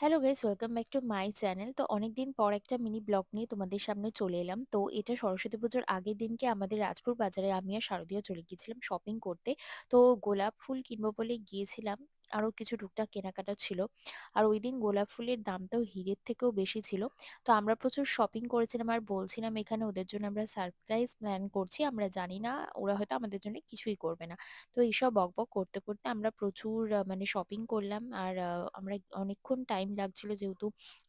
Hello guys, welcome back to my channel. তো অনেকদিন পর একটা মিনি ব্লগ নিয়ে তোমাদের সামনে চলে এলাম। তো এটা সরস্বতী পুজোর আগের দিনকে আমাদের রাজপুর বাজারে আমি আর শারদীয়া চলে গিয়েছিলাম শপিং করতে। তো গোলাপ ফুল কিনবো বলে গিয়েছিলাম। আরো কিছু টুকটাক কেনাকাটা ছিল। আর ওই দিন গোলাপ ফুলের দামটাও হিরের থেকেও বেশি ছিল। তো আমরা প্রচুর শপিং করেছিলাম আর বলছিলাম এখানে ওদের জন্য আমরা সারপ্রাইজ প্ল্যান করছি, আমরা জানি না ওরা হয়তো আমাদের জন্য কিছুই করবে না। তো এইসব বকবক করতে করতে আমরা প্রচুর মানে শপিং করলাম। আর আমরা অনেকক্ষণ টাইম লাগছিল, যেহেতু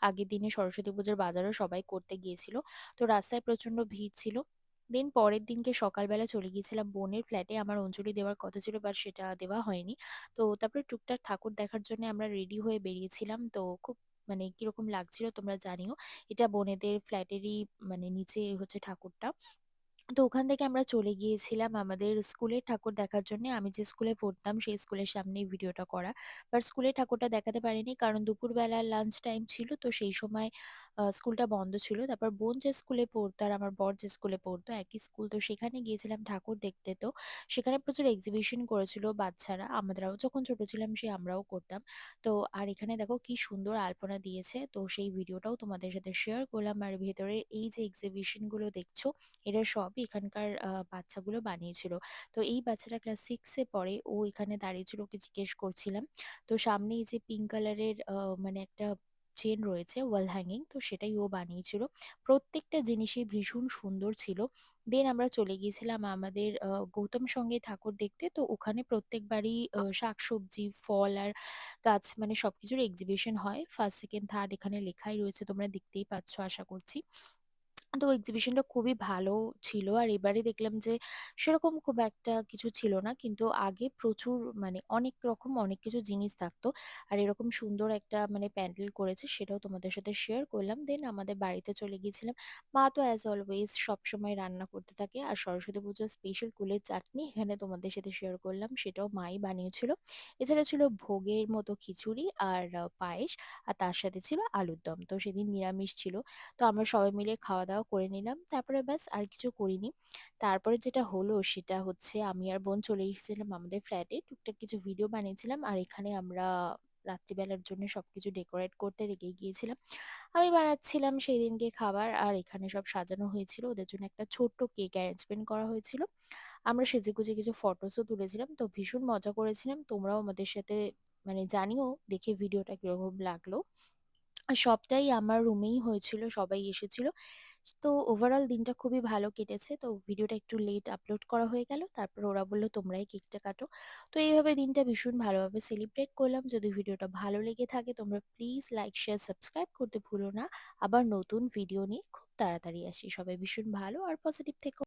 আগের দিনে সরস্বতী পুজোর বাজারও সবাই করতে গিয়েছিল। তো রাস্তায় প্রচন্ড ভিড় ছিল। দেন পরের দিনকে সকালবেলা চলে গিয়েছিলাম বোনের ফ্ল্যাটে। আমার অঞ্জলি দেওয়ার কথা ছিল, বাট সেটা দেওয়া হয়নি। তো তারপরে টুকটাক ঠাকুর দেখার জন্য আমরা রেডি হয়ে বেরিয়েছিলাম। তো খুব মানে কিরকম লাগছিল তোমরা জানিও। এটা বোনেদের ফ্ল্যাটেরই মানে নিচে হচ্ছে ঠাকুরটা। তো ওখান থেকে আমরা চলে গিয়েছিলাম আমাদের স্কুলের ঠাকুর দেখার জন্য। আমি যে স্কুলে পড়তাম সেই স্কুলের সামনেই ভিডিওটা করা। বাট স্কুলের ঠাকুরটা দেখাতে পারিনি, কারণ দুপুরবেলা লাঞ্চ টাইম ছিল, তো সেই সময় স্কুলটা বন্ধ ছিল। তারপর বোন যে স্কুলে পড়তো আর আমার বর যে স্কুলে পড়তো একই স্কুল, তো সেখানে গিয়েছিলাম ঠাকুর দেখতে। তো সেখানে প্রচুর এক্সিবিশন করেছিল বাচ্চারা, আমরাও যখন ছোট ছিলাম সে আমরাও করতাম। তো আর এখানে দেখো কি সুন্দর আলপনা দিয়েছে, তো সেই ভিডিওটাও তোমাদের সাথে শেয়ার করলাম। আর ভেতরে এই যে এক্সিবিশন গুলো দেখছো, এরা সবই এখানকার বাচ্চাগুলো বানিয়েছিল। তো এই বাচ্চাটা ক্লাস 6 এ পড়ে, ও এখানে দাঁড়িয়ে ছিল, ওকে জিজ্ঞেস করছিলাম। তো সামনে এই যে পিঙ্ক কালারের মানে একটা চেন রয়েছে ওয়াল হ্যাঙ্গিং, তো সেটাই ও বানিয়েছিল। প্রত্যেকটা জিনিসই ভীষণ সুন্দর ছিল। দেন আমরা চলে গিয়েছিলাম আমাদের গৌতম সঙ্গে ঠাকুর দেখতে। তো ওখানে প্রত্যেকবারই শাকসবজি, ফল আর গাছ মানে সবকিছুর এক্সিবিশন হয়। ফার্স্ট, সেকেন্ড, থার্ড এখানে লেখাই রয়েছে, তোমরা দেখতেই পাচ্ছ আশা করছি। তো এক্সিবিশনটা খুবই ভালো ছিল। আর এবারে দেখলাম যে সেরকম খুব একটা কিছু ছিল না, কিন্তু আগে প্রচুর মানে অনেক রকম অনেক কিছু জিনিস থাকতো। আর এরকম সুন্দর একটা মানে প্যান্ডেল করেছে, সেটাও তোমাদের সাথে শেয়ার করলাম। দেন আমাদের বাড়িতে চলে গিয়েছিলাম। মা তো অ্যাজ অলওয়েজ সবসময় রান্না করতে থাকে। আর সরস্বতী পুজোর স্পেশাল কুলের চাটনি এখানে তোমাদের সাথে শেয়ার করলাম, সেটাও মাই বানিয়েছিল। এছাড়া ছিল ভোগের মতো খিচুড়ি আর পায়েস। আর তার সাথে ছিল আলুর দম, তো সেদিন নিরামিষ ছিল। তো আমরা সবাই মিলে খাওয়া দাওয়া করে নিলাম, তারপরে ব্যাস আর কিছু করিনি। তারপরে যেটা হলো সেটা হচ্ছে আমি আর বোন চলে এসেছিলাম আমাদের ফ্ল্যাটে, টুকটাক কিছু ভিডিও বানিয়েছিলাম। আর এখানে আমরা রাত্রিবেলার জন্য সবকিছু ডেকোরেট করতে লেগে গিয়েছিলাম। আমি বানাচ্ছিলাম সেই দিনকে খাবার, আর এখানে সব সাজানো হয়েছিল। ওদের জন্য একটা ছোট্ট কেক অ্যারেঞ্জমেন্ট করা হয়েছিল। আমরা সেজেগুজে কিছু ফটোসও তুলেছিলাম, তো ভীষণ মজা করেছিলাম। তোমরাও আমাদের সাথে মানে জানিও দেখে ভিডিওটা কিরকম লাগলো। আর সবটাই আমার রুমেই হয়েছিল, সবাই এসেছিল। তো ওভারঅল দিনটা খুবই ভালো কেটেছে। তো ভিডিওটা একটু লেট আপলোড করা হয়ে গেল, তারপর ওরা বললো তোমরাই কেকটা কাটো। তো এইভাবে দিনটা ভীষণ ভালোভাবে সেলিব্রেট করলাম। যদি ভিডিওটা ভালো লেগে থাকে তোমরা প্লিজ লাইক, শেয়ার, সাবস্ক্রাইব করতে ভুলো না। আবার নতুন ভিডিও নিয়ে খুব তাড়াতাড়ি আসি। সবাই ভীষণ ভালো আর পজিটিভ থেকো।